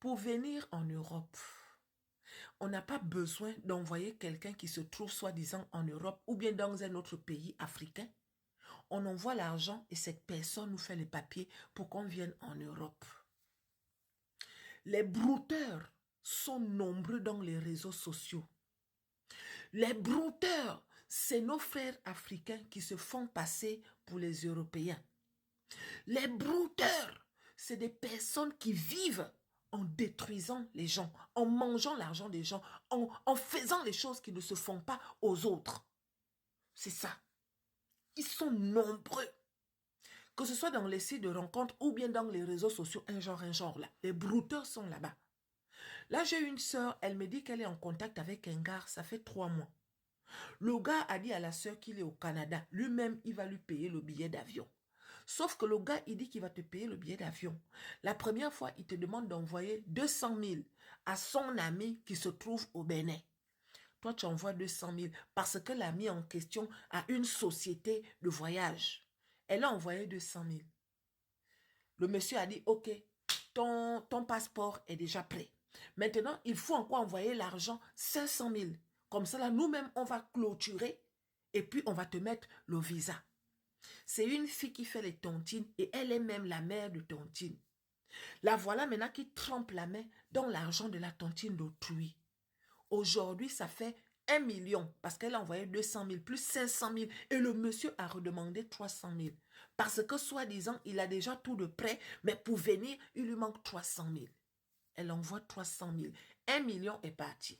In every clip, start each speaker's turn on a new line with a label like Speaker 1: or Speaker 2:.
Speaker 1: Pour venir en Europe, on n'a pas besoin d'envoyer quelqu'un qui se trouve soi-disant en Europe ou bien dans un autre pays africain. On envoie l'argent et cette personne nous fait les papiers pour qu'on vienne en Europe. Les brouteurs sont nombreux dans les réseaux sociaux. Les brouteurs, c'est nos frères africains qui se font passer pour les Européens. Les brouteurs, c'est des personnes qui vivent en détruisant les gens, en mangeant l'argent des gens, en faisant les choses qui ne se font pas aux autres. C'est ça. Ils sont nombreux. Que ce soit dans les sites de rencontres ou bien dans les réseaux sociaux, un genre là. Les brouteurs sont là-bas. Là, j'ai une sœur, elle me dit qu'elle est en contact avec un gars, ça fait 3 mois. Le gars a dit à la sœur qu'il est au Canada. Lui-même, il va lui payer le billet d'avion. Sauf que le gars, il dit qu'il va te payer le billet d'avion. La première fois, il te demande d'envoyer 200 000 à son ami qui se trouve au Bénin. Toi, tu envoies 200 000 parce que l'ami en question a une société de voyage. Elle a envoyé 200 000. Le monsieur a dit, ok, ton passeport est déjà prêt. Maintenant, il faut encore envoyer l'argent, 500 000. Comme ça, là, nous-mêmes, on va clôturer et puis on va te mettre le visa. C'est une fille qui fait les tontines et elle est même la mère de tontine. La voilà maintenant qui trempe la main dans l'argent de la tontine d'autrui. Aujourd'hui, ça fait 1 million parce qu'elle a envoyé 200 000 plus 500 000 et le monsieur a redemandé 300 000. Parce que soi-disant, il a déjà tout de prêt, mais pour venir, il lui manque 300 000. Elle envoie 300 000. 1 million est parti.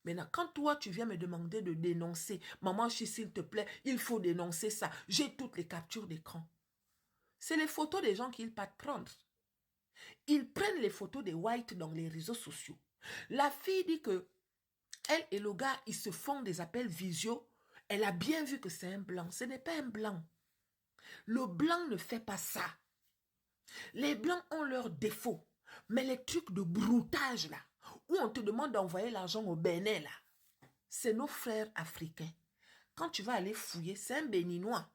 Speaker 1: Maintenant, quand toi, tu viens me demander de dénoncer, maman, s'il te plaît, il faut dénoncer ça. J'ai toutes les captures d'écran. C'est les photos des gens qu'ils partent prendre. Ils prennent les photos des whites dans les réseaux sociaux. La fille dit que elle et le gars, ils se font des appels visio. Elle a bien vu que c'est un blanc. Ce n'est pas un blanc. Le blanc ne fait pas ça. Les blancs ont leurs défauts. Mais les trucs de broutage là, où on te demande d'envoyer l'argent au Bénin là, c'est nos frères africains. Quand tu vas aller fouiller, c'est un Béninois.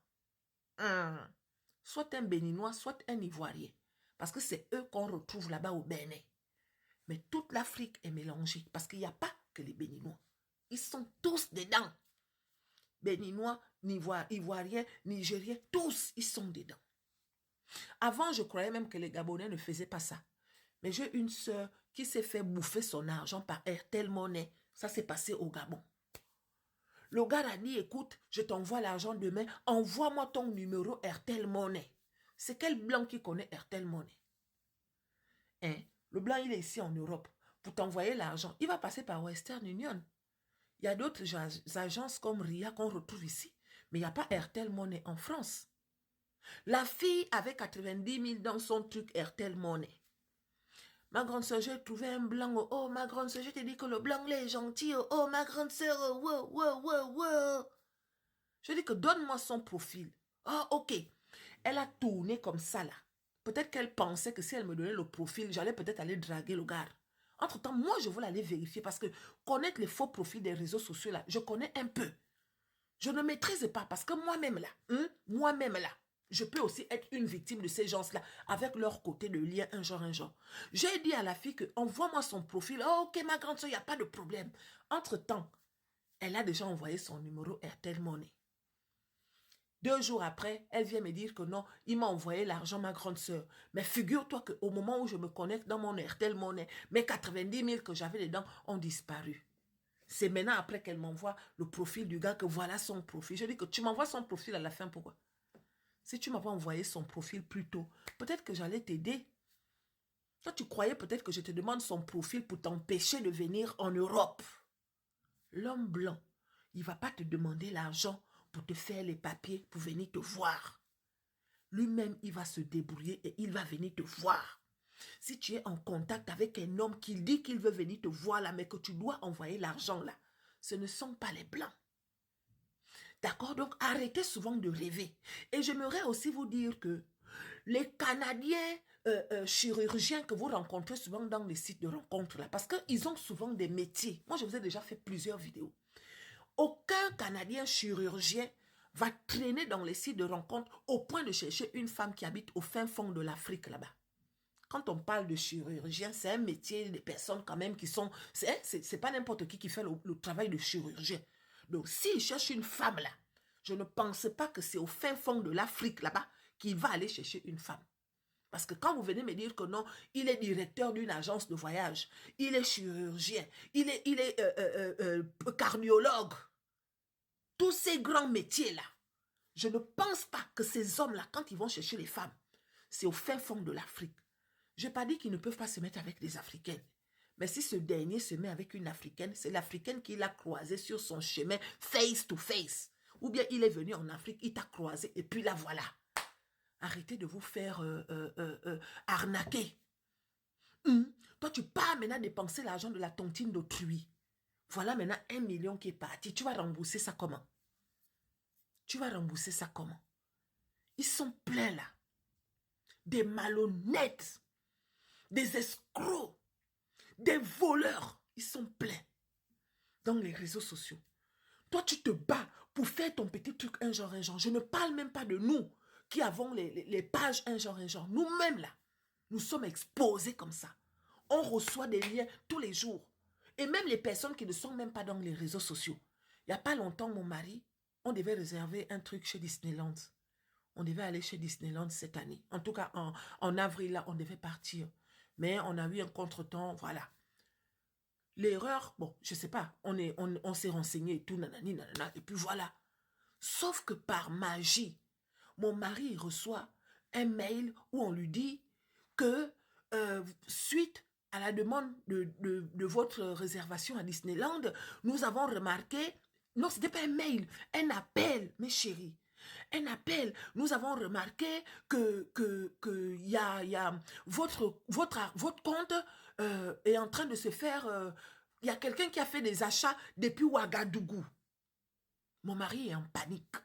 Speaker 1: Soit un Béninois, soit un Ivoirien. Parce que c'est eux qu'on retrouve là-bas au Bénin. Mais toute l'Afrique est mélangée. Parce qu'il n'y a pas que les Béninois. Ils sont tous dedans. Béninois, Ivoiriens, Nigériens, tous, ils sont dedans. Avant, je croyais même que les Gabonais ne faisaient pas ça. Mais j'ai une sœur qui s'est fait bouffer son argent par Airtel Money. Ça s'est passé au Gabon. Le gars a dit, écoute, je t'envoie l'argent demain, envoie-moi ton numéro Airtel Money. C'est quel blanc qui connaît Airtel Money? Hein? Le blanc, il est ici en Europe. Pour t'envoyer l'argent, il va passer par Western Union. Il y a d'autres agences comme RIA qu'on retrouve ici. Mais il n'y a pas Airtel Money en France. La fille avait 90 000 dans son truc Airtel Money. Ma grande soeur, j'ai trouvé un blanc. Oh, ma grande soeur, je te dis que le blanc, il est gentil. Oh, ma grande soeur, wow. Je dis que donne-moi son profil. Oh, ok. Elle a tourné comme ça, là. Peut-être qu'elle pensait que si elle me donnait le profil, j'allais peut-être aller draguer le gars. Entre-temps, moi, je voulais aller vérifier parce que connaître les faux profils des réseaux sociaux, là, je connais un peu. Je ne maîtrise pas parce que moi-même, là, je peux aussi être une victime de ces gens-là avec leur côté de lien, un genre. J'ai dit à la fille que envoie-moi son profil. Oh, ok, ma grande soeur, il n'y a pas de problème. Entre-temps, elle a déjà envoyé son numéro Airtel Money. 2 jours après, elle vient me dire que non, il m'a envoyé l'argent, ma grande soeur. Mais figure-toi qu'au moment où je me connecte dans mon Airtel Money, mes 90 000 que j'avais dedans ont disparu. C'est maintenant après qu'elle m'envoie le profil du gars que voilà son profil. Je dis que tu m'envoies son profil à la fin, pourquoi? Si tu m'avais envoyé son profil plus tôt, peut-être que j'allais t'aider. Toi, tu croyais peut-être que je te demande son profil pour t'empêcher de venir en Europe. L'homme blanc, il ne va pas te demander l'argent pour te faire les papiers, pour venir te voir. Lui-même, il va se débrouiller et il va venir te voir. Si tu es en contact avec un homme qui dit qu'il veut venir te voir là, mais que tu dois envoyer l'argent là, ce ne sont pas les blancs. D'accord? Donc, arrêtez souvent de rêver. Et j'aimerais aussi vous dire que les Canadiens chirurgiens que vous rencontrez souvent dans les sites de rencontres là, parce qu'ils ont souvent des métiers. Moi, je vous ai déjà fait plusieurs vidéos. Aucun Canadien chirurgien va traîner dans les sites de rencontres au point de chercher une femme qui habite au fin fond de l'Afrique là-bas. Quand on parle de chirurgien, c'est un métier des personnes quand même qui sont... C'est pas n'importe qui fait le travail de chirurgien. Donc, s'il cherche une femme là, je ne pense pas que c'est au fin fond de l'Afrique là-bas qu'il va aller chercher une femme. Parce que quand vous venez me dire que non, il est directeur d'une agence de voyage, il est chirurgien, il est cardiologue, tous ces grands métiers-là, je ne pense pas que ces hommes-là, quand ils vont chercher les femmes, c'est au fin fond de l'Afrique. Je n'ai pas dit qu'ils ne peuvent pas se mettre avec des Africaines. Mais si ce dernier se met avec une Africaine, c'est l'Africaine qui l'a croisé sur son chemin face to face. Ou bien il est venu en Afrique, il t'a croisé et puis la voilà. Arrêtez de vous faire arnaquer. Toi, tu pars maintenant dépenser l'argent de la tontine d'autrui. Voilà maintenant 1 million qui est parti. Tu vas rembourser ça comment? Tu vas rembourser ça comment? Ils sont pleins là. Des malhonnêtes, des escrocs, des voleurs. Ils sont pleins dans les réseaux sociaux. Toi, tu te bats pour faire ton petit truc un genre, un genre. Je ne parle même pas de nous qui avons les pages un genre, un genre. Nous-mêmes là, nous sommes exposés comme ça. On reçoit des liens tous les jours. Et même les personnes qui ne sont même pas dans les réseaux sociaux. Il n'y a pas longtemps, mon mari, on devait réserver un truc chez Disneyland. On devait aller chez Disneyland cette année. En tout cas, en avril, là, on devait partir. Mais on a eu un contretemps, voilà. L'erreur, bon, je ne sais pas, on s'est renseigné et tout, nanani, nanana, et puis voilà. Sauf que par magie, mon mari reçoit un mail où on lui dit que suite à la demande de votre réservation à Disneyland, nous avons remarqué, non, ce n'était pas un mail, un appel, mes chéris. Un appel, nous avons remarqué que y a votre compte est en train de se faire... Il y a quelqu'un qui a fait des achats depuis Ouagadougou. Mon mari est en panique.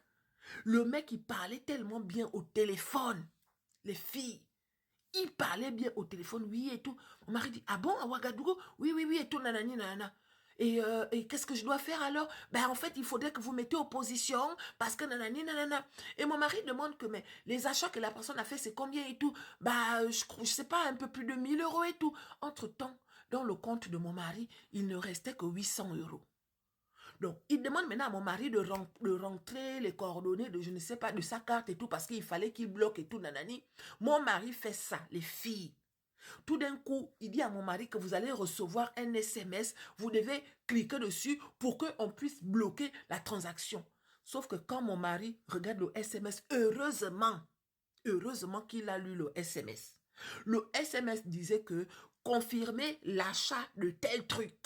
Speaker 1: Le mec, il parlait tellement bien au téléphone. Les filles, il parlait bien au téléphone, oui, et tout. Mon mari dit, ah bon, à Ouagadougou? Oui, oui, oui, et tout, nanani, nanana. Et qu'est-ce que je dois faire alors? Ben en fait, il faudrait que vous mettez opposition parce que nanani, nanana. Et mon mari demande que mais, les achats que la personne a fait, c'est combien et tout? Ben, je sais pas, un peu plus de 1 000 € et tout. Entre-temps, dans le compte de mon mari, il ne restait que 800 €. Donc, il demande maintenant à mon mari de rentrer les coordonnées de, je ne sais pas, de sa carte et tout, parce qu'il fallait qu'il bloque et tout, nanani. Mon mari fait ça, les filles. Tout d'un coup, il dit à mon mari que vous allez recevoir un SMS, vous devez cliquer dessus pour qu'on puisse bloquer la transaction. Sauf que quand mon mari regarde le SMS, heureusement qu'il a lu le SMS. Le SMS disait que confirmer l'achat de tel truc.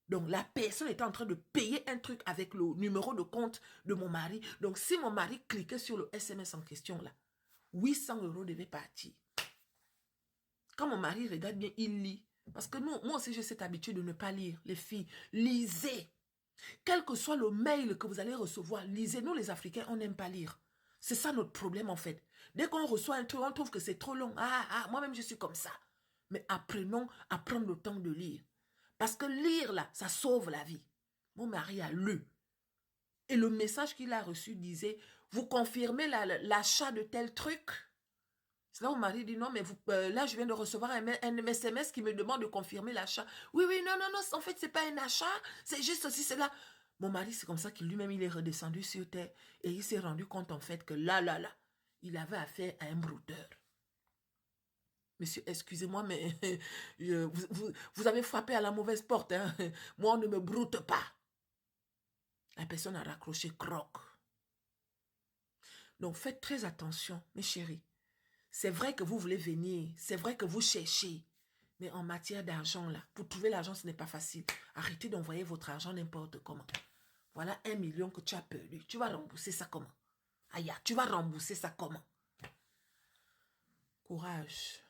Speaker 1: Donc, la personne était en train de payer un truc avec le numéro de compte de mon mari. Donc, si mon mari cliquait sur le SMS en question, là, 800 € devaient partir. Quand mon mari regarde bien, il lit. Parce que moi aussi, j'ai cette habitude de ne pas lire. Les filles, lisez. Quel que soit le mail que vous allez recevoir, lisez. Nous, les Africains, on n'aime pas lire. C'est ça notre problème, en fait. Dès qu'on reçoit un truc, on trouve que c'est trop long. Moi-même, je suis comme ça. Mais apprenons à prendre le temps de lire. Parce que lire, là, ça sauve la vie. Mon mari a lu. Et le message qu'il a reçu disait, vous confirmez l'achat de tel truc? C'est là où mon mari dit, non, mais là, je viens de recevoir un SMS qui me demande de confirmer l'achat. Oui, oui, non, en fait, c'est pas un achat, c'est juste ceci, c'est là. Mon mari, c'est comme ça qu'il lui-même, il est redescendu sur terre et il s'est rendu compte, en fait, que là, il avait affaire à un brouteur. Monsieur, excusez-moi, mais vous avez frappé à la mauvaise porte. Hein? Moi, on ne me broute pas. La personne a raccroché croc. Donc, faites très attention, mes chéris. C'est vrai que vous voulez venir. C'est vrai que vous cherchez. Mais en matière d'argent, là, pour trouver l'argent, ce n'est pas facile. Arrêtez d'envoyer votre argent n'importe comment. Voilà 1 million que tu as perdu. Tu vas rembourser ça comment? Aïe, tu vas rembourser ça comment? Courage.